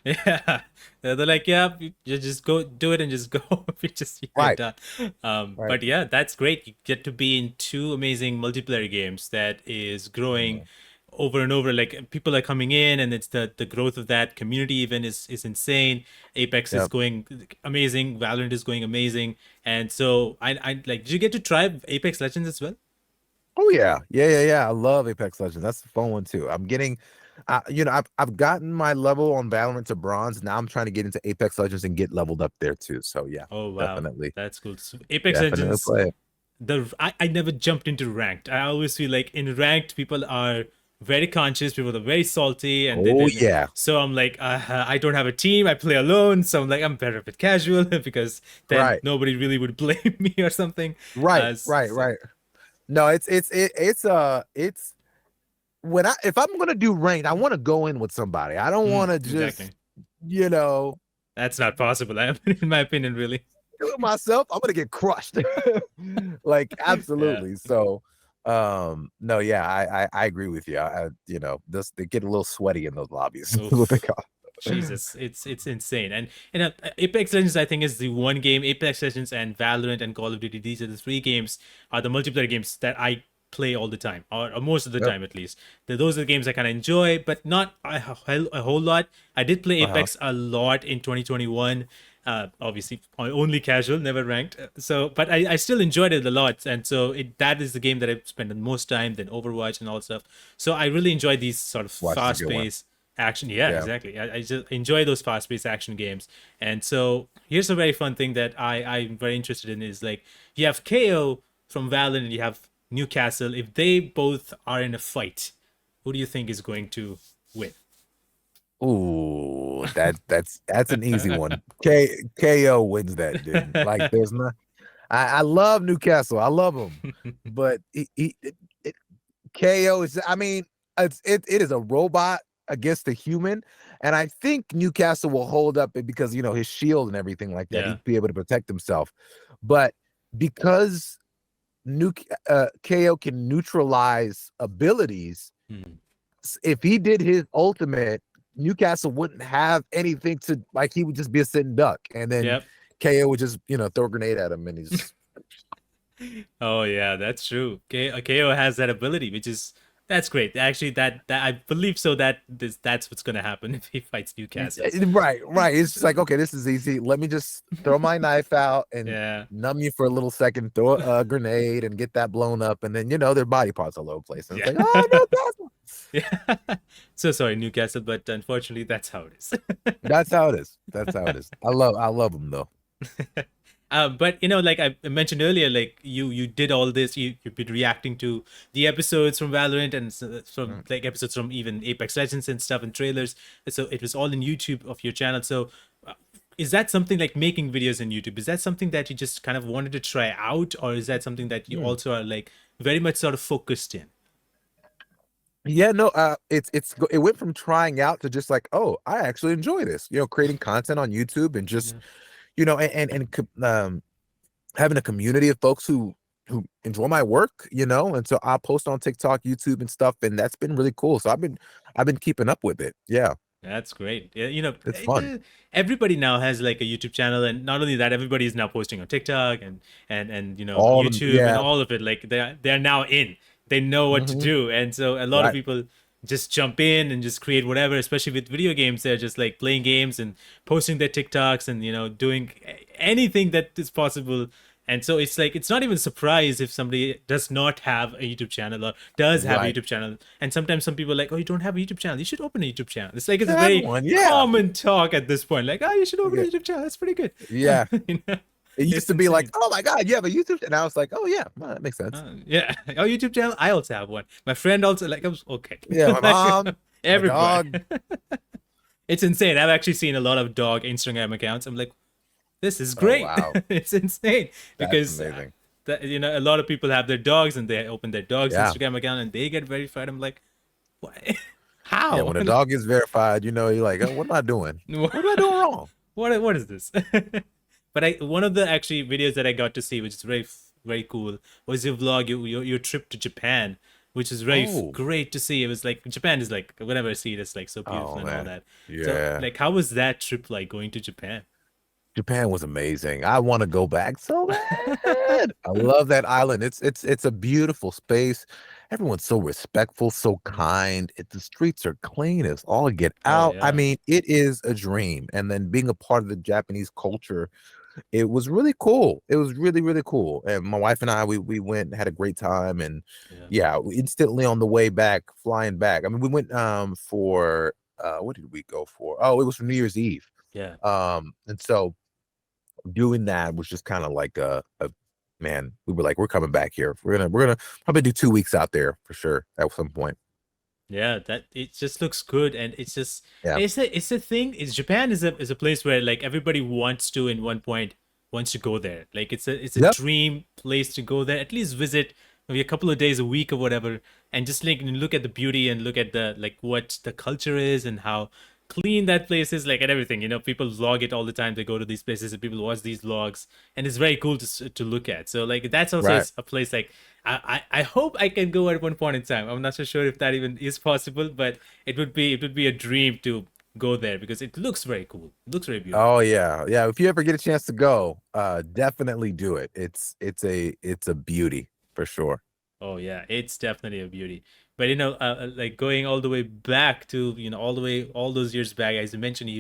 yeah. They're like, yeah, you just go do it and just go. We just you're Right. done. Right. But yeah, that's great. You get to be in two amazing multiplayer games that is growing Yeah. over and over. Like people are coming in, and it's the growth of that community even is insane. Apex is Yep. going amazing. Valorant is going amazing. And so I like. Did you get to try Apex Legends as well? Oh yeah, yeah. I love Apex Legends. That's the fun one too. I'm getting, I've gotten my level on Valorant to bronze. Now I'm trying to get into Apex Legends and get leveled up there too. So yeah, Oh wow, definitely, that's cool. So Apex definitely Legends, play it. I never jumped into ranked. I always feel like in ranked people are very conscious, people are very salty, and Oh yeah, so I'm like, I don't have a team, I play alone, so I'm like, I'm better with casual because then right, nobody really would blame me or something. right, right, So right. No, it's when if I'm gonna do ranked, I want to go in with somebody. I don't want to just exactly, you know that's not possible. In my opinion, really. do it myself. I'm gonna get crushed. Like Yeah. absolutely. So No, yeah, I agree with you. This they get a little sweaty in those lobbies. Is what they Oof. call. Jesus, it's insane. And Apex Legends, I think, is the one game. Apex Legends and Valorant and Call of Duty. These are the three games, are the multiplayer games that I play all the time, or most of the Yep. time at least. Those are the games I kind of enjoy, but not a whole lot. I did play Uh-huh. Apex a lot in 2021. Obviously, only casual, never ranked. So, but I still enjoyed it a lot, and so that is the game that I spent the most time. Then Overwatch and all stuff. So I really enjoy these sort of Watch is a good one. fast-paced action. Yeah, Yeah. exactly. I just enjoy those fast-paced action games. And so here's a very fun thing that I'm very interested in is like you have KO from Valorant and you have Newcastle. If they both are in a fight, who do you think is going to win? Ooh, that's an easy one. KO wins that, dude. Like there's not. I love Newcastle. I love him, but KO is. I mean, it is a robot against a human, and I think Newcastle will hold up it because his shield and everything like that. Yeah. He'd be able to protect himself, but because KO can neutralize abilities, Hmm. if he did his ultimate, Newcastle wouldn't have anything to like. He would just be a sitting duck, and then Yep. KO would just throw a grenade at him, and he's Oh yeah, that's true. KO has that ability, which is that's great. Actually, that I believe so that that's what's gonna happen if he fights Newcastle. right, right. It's just like, okay, this is easy. Let me just throw my knife out and Yeah. numb you for a little second, throw a grenade and get that blown up, and then their body parts all over the place, and it's Yeah. like, oh no, Yeah. So sorry, Newcastle, but unfortunately, that's how it is. that's how it is. That's how it is. I love them though. But like I mentioned earlier, like you did all this. You've been reacting to the episodes from Valorant and from Mm. like episodes from even Apex Legends and stuff and trailers. So it was all in YouTube of your channel. So uh, is that something like making videos in YouTube? Is that something that you just kind of wanted to try out, or is that something that you Mm. also are like very much sort of focused in? Yeah, no, it went from trying out to just like, oh, I actually enjoy this, creating content on YouTube and just, Yeah. having a community of folks who enjoy my work, and so I post on TikTok, YouTube, and stuff, and that's been really cool. So I've been keeping up with it. Yeah, That's great. Yeah, it's fun. everybody now has like a YouTube channel, and not only that, everybody is now posting on TikTok and All of them, YouTube and yeah. all of it. Like they're now in. They know what to Hmm. do, and so a lot of Right. people just jump in and just create whatever. Especially with video games, they're just like playing games and posting their TikToks and doing anything that is possible. And so it's like it's not even a surprise if somebody does not have a YouTube channel or does have a Right. YouTube channel. And sometimes some people are like, "Oh, you don't have a YouTube channel? You should open a YouTube channel." It's like it's a Have very one, yeah. common talk at this point. Like, "Oh, you should open a Yeah. YouTube channel. That's pretty good." Yeah. You know? It used It's to be like, insane. oh my God, you have a YouTube, and I was like, oh yeah, well, that makes sense. Yeah. Oh, YouTube channel. I also have one. My friend also like. I was okay. Yeah, my Like, mom, my everybody. dog. It's insane. I've actually seen a lot of dog Instagram accounts. I'm like, this is Oh great. wow, It's insane that's because amazing. that a lot of people have their dogs and they open their dog's Yeah. Instagram account and they get verified. I'm like, what? Yeah, How? when a dog is verified, you're like, oh, what am I doing? What am I doing wrong? What is this? But one of the actually videos that I got to see, which is very cool, was your vlog, your trip to Japan, which is very Oh, great to see. It was like Japan is like whenever I see it, it's like so beautiful oh and all man, that. So yeah. like, how was that trip like going to Japan? Japan was amazing. I want to go back so bad. I love that island. It's a beautiful space. Everyone's so respectful, so kind. The streets are clean as all get Oh out. I yeah, mean, it is a dream. And then being a part of the Japanese culture, it was really cool. It was really, really cool. And my wife and I, we went, had a great time. And yeah, yeah, instantly on the way back, flying back. I mean, we went for what did we go for? Oh, it was for New Year's Eve. yeah. And so doing that was just kind of like a man. We were like, we're coming back here. We're gonna probably do 2 weeks out there for sure at some point. Yeah, that it just looks good, and it's just Yeah. it's a thing. Is Japan is a place where like everybody wants to in one point wants to go there. Like it's a Yep. dream place to go there. At least visit maybe a couple of days a week or whatever, and just like look at the beauty and look at the like what the culture is and how clean that place is like, and everything. People vlog it all the time. They go to these places and people watch these vlogs, and it's very cool to look at. So like that's also Right. a place like I hope I can go at one point in time. I'm not so sure if that even is possible, but it would be a dream to go there because it looks very cool. It looks very beautiful. Oh yeah, yeah. If you ever get a chance to go, definitely do it. It's a beauty for sure. Oh yeah, it's definitely a beauty. But like going all the way back to all the way all those years back, as you mentioned,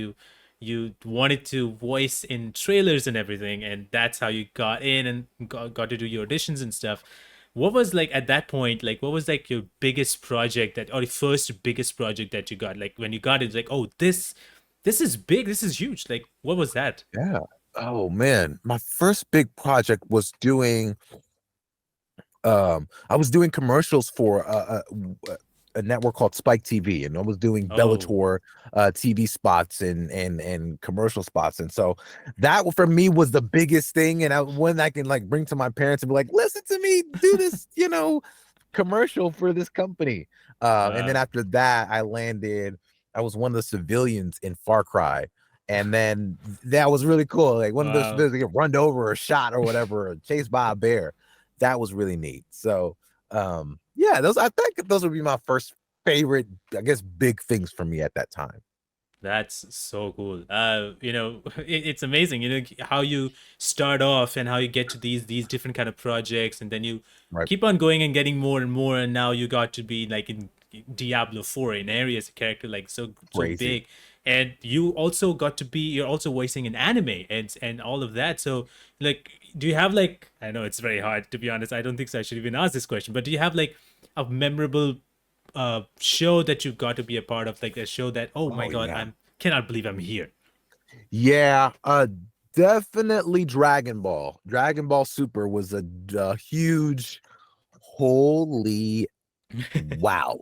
you wanted to voice in trailers and everything, and that's how you got in and got to do your auditions and stuff. What was like at that point? Like, what was like your biggest project that, or the first biggest project that you got? Like when you got it, like, oh, this is big, this is huge. Like, what was that? Yeah. Oh man, my first big project was doing I was doing commercials for a network called Spike TV, and I was doing Oh, Bellator TV spots and commercial spots, and so that for me was the biggest thing. And one I can like bring to my parents and be like, listen to me do this, commercial for this company. And then wow, after that, I landed. I was one of the civilians in Far Cry. And then that was really cool. Like one of those wow. civilians get run over or shot or whatever, or chased by a bear. That was really neat. So yeah, those I think those would be my first favorite, I guess, big things for me at that time. That's so cool. It's amazing, how you start off and how you get to these different kind of projects, and then you Right. keep on going and getting more and more, and now you got to be like in Diablo 4 in areas a character like so Crazy. big. And you're also voicing an anime and all of that. So like do you have like, I know it's very hard to be honest. I don't think so I should even ask this question, but do you have like a memorable show that you've got to be a part of, like a show that, oh my Oh god, yeah. I'm cannot believe I'm here. Yeah, definitely Dragon Ball. Dragon Ball Super was a huge holy wow.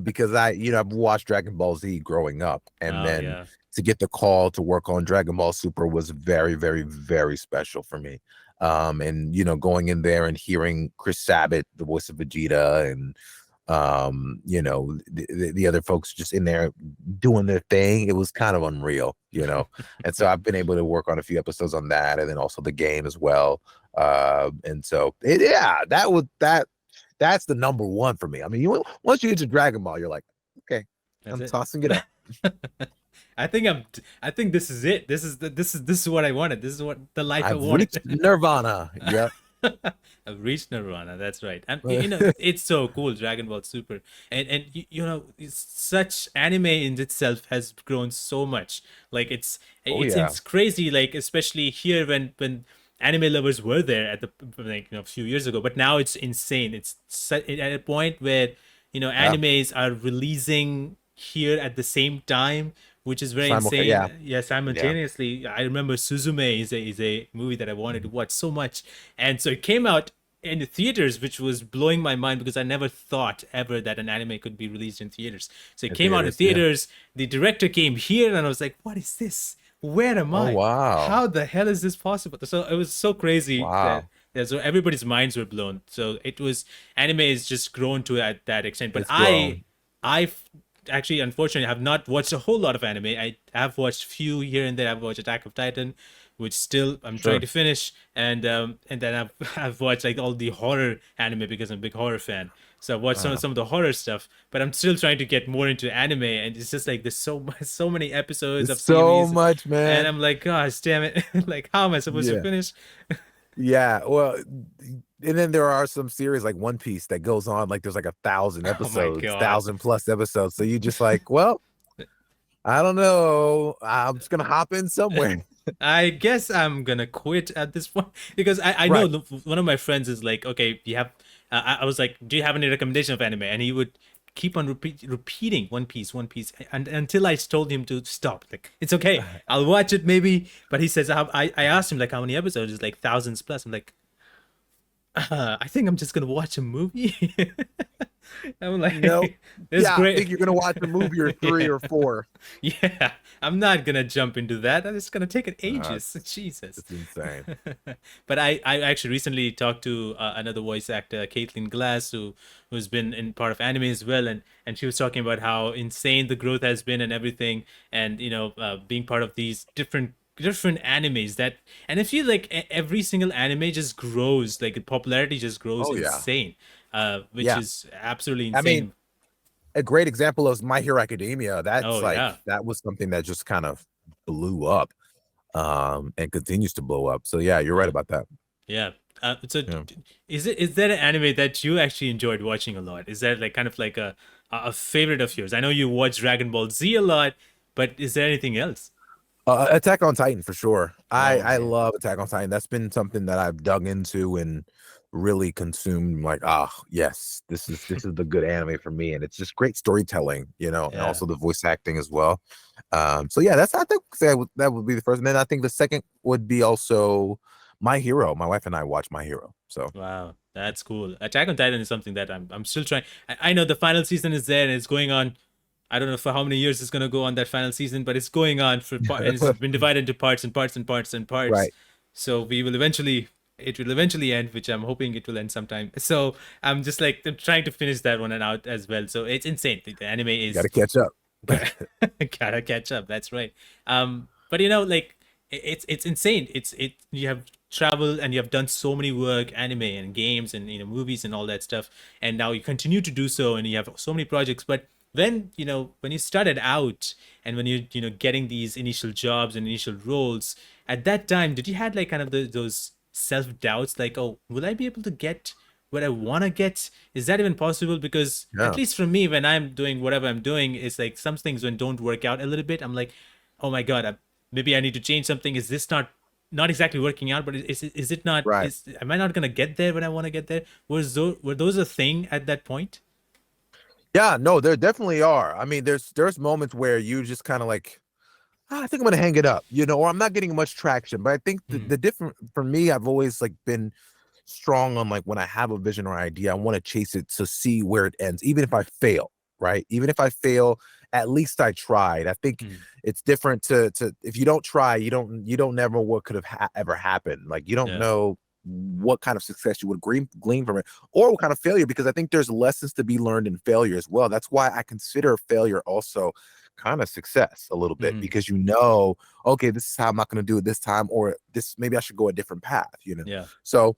Because I've watched Dragon Ball Z growing up, and Oh then yeah. to get the call to work on Dragon Ball Super was very, very, very special for me. And going in there and hearing Chris Sabat, the voice of Vegeta, and the other folks just in there doing their thing, it was kind of unreal. And so I've been able to work on a few episodes on that, and then also the game as well. And so yeah, that's the number one for me. I mean, once you get to Dragon Ball, you're like, okay, That's I'm it. tossing it up. I think this is it. This is what I wanted. This is what the life I I've reached wanted. Nirvana. Yep. I've reached Nirvana. That's right. And it's so cool, Dragon Ball Super, and it's such anime in itself has grown so much. Like Oh yeah. it's crazy. Like especially here when anime lovers were there at the like a few years ago, but now it's insane. It's at a point where Yeah. animes are releasing here at the same time, which is very Yeah. insane. Yeah, Yeah. simultaneously. I remember Suzume is a movie that I wanted to watch so much, and so it came out in the theaters, which was blowing my mind because I never thought ever that an anime could be released in theaters. So it In came out in theaters. Yeah. theaters. The director came here, and I was like, "What is this? Where am Oh I? wow. How the hell is this possible?" So it was so crazy that. Wow. Yeah, so everybody's minds were blown. So it was anime is just grown to that extent. But It's grown. I actually, unfortunately, have not watched a whole lot of anime. I have watched few here and there. I've watched Attack of Titan, which still I'm trying Sure. to finish, and then I've I've watched like all the horror anime because I'm a big horror fan. So I've watched Uh, some of the horror stuff, but I'm still trying to get more into anime, and it's just like there's so much, so many episodes it's of so series, much, and man. I'm like, gosh, damn it! Like, how am I supposed to Yeah. finish? Yeah. Well, and then there are some series like One Piece that goes on like there's like 1,000 Oh my episodes, god. 1,000+ episodes. So you just like, well, I don't know. I'm just gonna hop in somewhere. I guess I'm gonna quit at this point because I know Right. one of my friends is like, okay, you have. I was like, do you have any recommendation of anime? And he would keep on repeating One Piece, and until I told him to stop. Like, it's okay, I'll watch it maybe. But he says, I asked him like how many episodes? It's like thousands plus. I'm like, I think I'm just gonna watch a movie. I'm No. like, it's Yeah, I great. think you're gonna watch a movie or three Yeah. or four. Yeah, I'm not gonna jump into that. It's gonna take an ages. It's, Jesus. it's insane. But I actually recently talked to another voice actor, Caitlin Glass, who's been in part of anime as well, and she was talking about how insane the growth has been and everything, and being part of these different animes that, and I feel like every single anime just grows, like the popularity just grows Oh yeah. insane, which Yeah. is absolutely I mean, insane. a great example is My Hero Academia. Oh That's yeah. like that was something that just kind of blew up and continues to blow up. So yeah, you're right Yeah. about that. Yeah. So Yeah. is there an anime that you actually enjoyed watching a lot? Is that like kind of like a favorite of yours? I know you watch Dragon Ball Z a lot, but is there anything else? Attack on Titan for sure. I Oh I man. love Attack on Titan. That's been something that I've dug into and really consumed. Like, ah, yes, this is the good anime for me, and it's just great storytelling, and Yeah. also the voice acting as well. So yeah, I think that would be the first, and then I think the second would be also My Hero. My wife and I watch My Hero. So Wow, that's cool. Attack on Titan is something that I'm still trying. I know the final season is there and it's going on. I don't know for how many years it's gonna go on that final season, but it's going on and it's been divided into parts and parts and parts and parts. right, So it will eventually end, which I'm hoping it will end sometime. So I'm just like I'm trying to finish that one and out as well. So it's insane. The anime you got is to catch up. Gotta, gotta catch up. That's right. But like it's insane. It you have traveled and you have done so many work, anime and games and movies and all that stuff, and now you continue to do so, and you have so many projects. But when you started out and when you getting these initial jobs and initial roles, at that time, did you had like kind of those self doubts, like, oh, will I be able to get what I want to get? Is that even possible? Because at Yeah, least for me, when I'm doing whatever I'm doing, it's like some things when don't work out a little bit, I'm like, oh my god, maybe I need to change something. Is this not exactly working out? But is it not? right. Is am I not gonna get there when I want to get there? Were those a thing at that point? Yeah, no, there definitely are. I mean, there's moments where you just kind of like, I think I'm gonna hang it up, or I'm not getting much traction. But I think Hmm. the different for me, I've always like been strong on like when I have a vision or idea, I want to chase it to see where it ends, even if I fail, right? Even if I fail, at least I tried. I think Hmm. it's different to if you don't try, you don't never what could have ever happened. Like you don't Yeah. know what kind of success you would glean from it or what kind of failure, because I think there's lessons to be learned in failure as well. That's why I consider failure also kind of success a little bit, Hmm. because okay, this is how I'm not going to do it this time, or this maybe I should go a different path. Yeah. So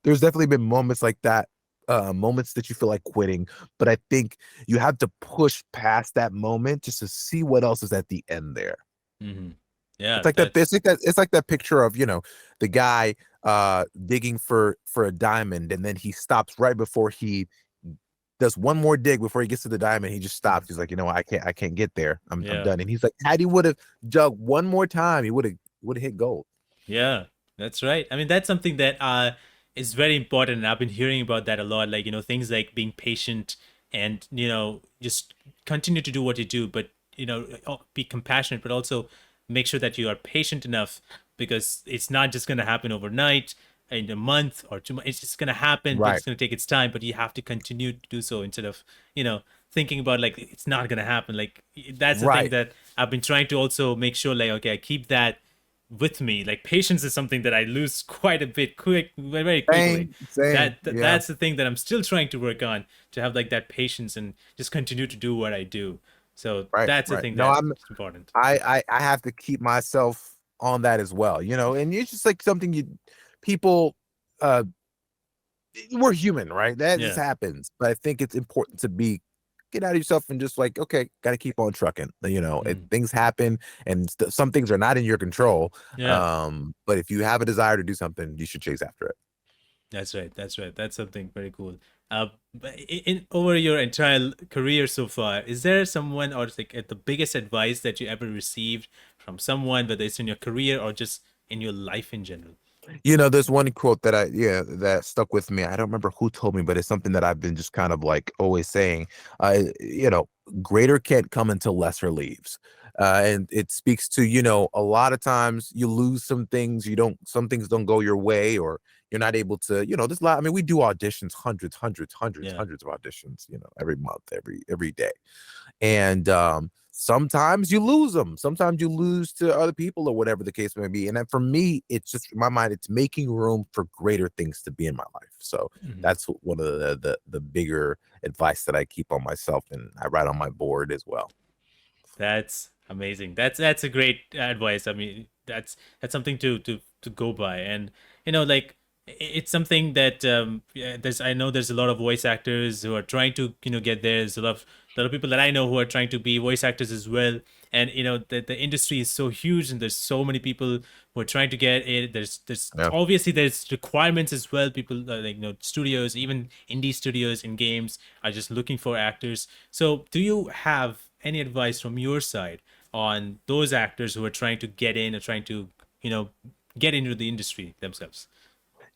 there's definitely been moments like that, moments that you feel like quitting, but I think you have to push past that moment just to see what else is at the end there. Hmm. Yeah. It's like that. That's. It's like that picture of the guy digging for a diamond, and then he stops right before he does one more dig before he gets to the diamond. He just Mhm. stops. He's like, I can't get there. I'm Yeah. done. And he's like, had he would have dug one more time, he would have hit gold. Yeah, that's right. I mean, that's something that is very important, and I've been hearing about that a lot. Like, things like being patient and, just continue to do what you do, but, be compassionate, but also make sure that you are patient enough, because it's not just going to happen overnight in a month or 2 months. It's just going to happen, but Right, it's going to take its time, but you have to continue to do so instead of, thinking about like it's not going to happen. Like, that's the thing right. that I've been trying to also make sure, like, okay, I keep that with me. Like, patience is something that I lose quite a bit very quickly. Same. Yeah. That's the thing that I'm still trying to work on, to have like that patience and just continue to do what I do. So Right, that's the right. thing No, that's important. I have to keep myself on that as well, and it's just like something people, uh, we're human, right? That just Yeah. happens. But I think it's important to get out of yourself and just like, okay, got to keep on trucking. Mm. Things happen, and some things are not in your control. Yeah. But if you have a desire to do something, you should chase after it. That's right. That's right. That's something very cool. But in over your entire career so far, is there someone or like the biggest advice that you ever received from someone, whether it's in your career or just in your life in general? There's one quote that stuck with me. I don't remember who told me, but it's something that I've been just kind of like always saying. Greater can't come until lesser leaves. And it speaks to, you know, a lot of times you lose some things don't go your way, or you're not able to, you know, there's a lot. I mean, we do auditions, Yeah. hundreds of auditions, you know, every month, every day. And sometimes you lose them, sometimes you lose to other people or whatever the case may be. And then for me, it's just in my mind, it's making room for greater things to be in my life. So Mhm. that's one of the bigger advice that I keep on myself, and I write on my board as well. That's amazing. That's a great advice. I mean, that's something to go by, and like it's something that yeah, there's I know there's a lot of voice actors who are trying to get there. There's a lot of people that I know who are trying to be voice actors as well, and the industry is so huge, and there's so many people who are trying to get it. There's Yeah. obviously there's requirements as well. People like studios, even indie studios in games are just looking for actors. So do you have any advice from your side on those actors who are trying to get in or trying to, you know, get into the industry themselves?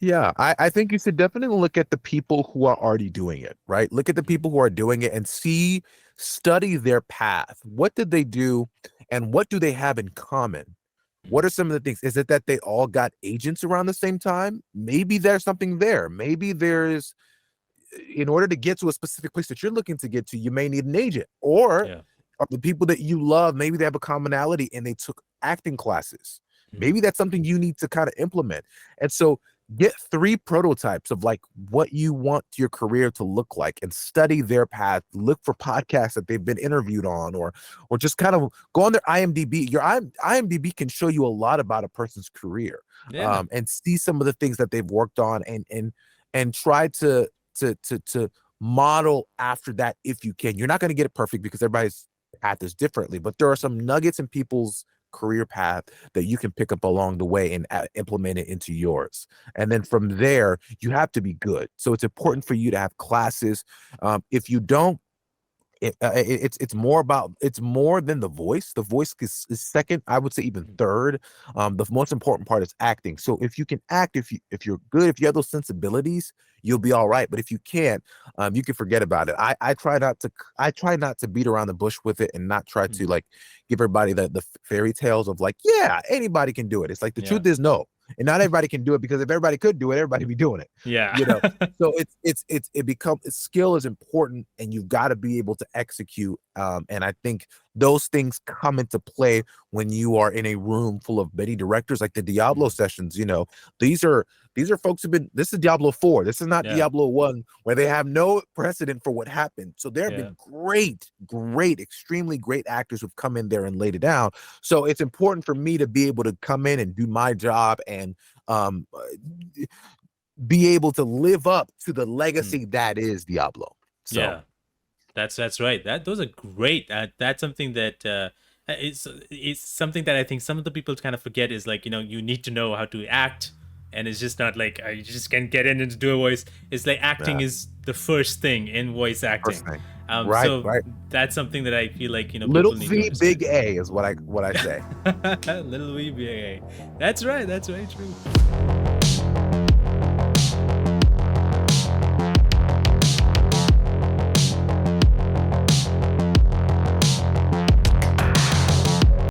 Yeah, I think you should definitely look at the people who are already doing it, right? Look at the Mhm. people who are doing it and study their path. What did they do and what do they have in common? What are some of the things? Is it that they all got agents around the same time? Maybe there's something there. Maybe there's, in order to get to a specific place that you're looking to get to, you may need an agent. Or Yeah. the people that you love, maybe they have a commonality and they took acting classes. Mhm. Maybe that's something you need to kind of implement. And so get 3 prototypes of like what you want your career to look like and study their path. Look for podcasts that they've been interviewed on, or just kind of go on their IMDb. Your IMDb can show you a lot about a person's career, Yeah. and see some of the things that they've worked on, and try to model after that if you can. You're not going to get it perfect because everybody's path is differently, but there are some nuggets in people's career path that you can pick up along the way and implement it into yours. And then from there, you have to be good. So it's Yeah. important for you to have classes. If you don't, it's more about, it's more than the voice. The voice is second, I would say even Mhm. third. The most important part is acting. So if you can act, if you're good, if you have those sensibilities, you'll be all right. But if you can't, you can forget about it. I try not to beat around the bush with it, and not try to Mhm. like give everybody the fairy tales of like, yeah, anybody can do it. It's like the Yeah. truth is no, and not everybody can do it, because if everybody could do it, everybody be doing it, Yeah. you know. So it becomes, skill is important, and you've got to be able to execute. And I think those things come into play when you are in a room full of many directors, like the Diablo Mhm. sessions. You know, these are folks who've been, this is Diablo 4, this is not Yeah. Diablo 1, where they have no precedent for what happened. So there have Yeah. been great, extremely great actors who've come in there and laid it down. So it's important for me to be able to come in and do my job, and um be able to live up to the Mhm. legacy that is Diablo. So Yeah. That's right. Those are great. That's something that it's something that I think some of the people kind of forget is like you need to know how to act, and it's just not like you just can get in and do a voice. It's like acting yeah, is the first thing in voice first acting. thing. So Right. that's something that I feel like Little people need to V, understand. big A is what I say. Little wee bit. That's right. That's very true.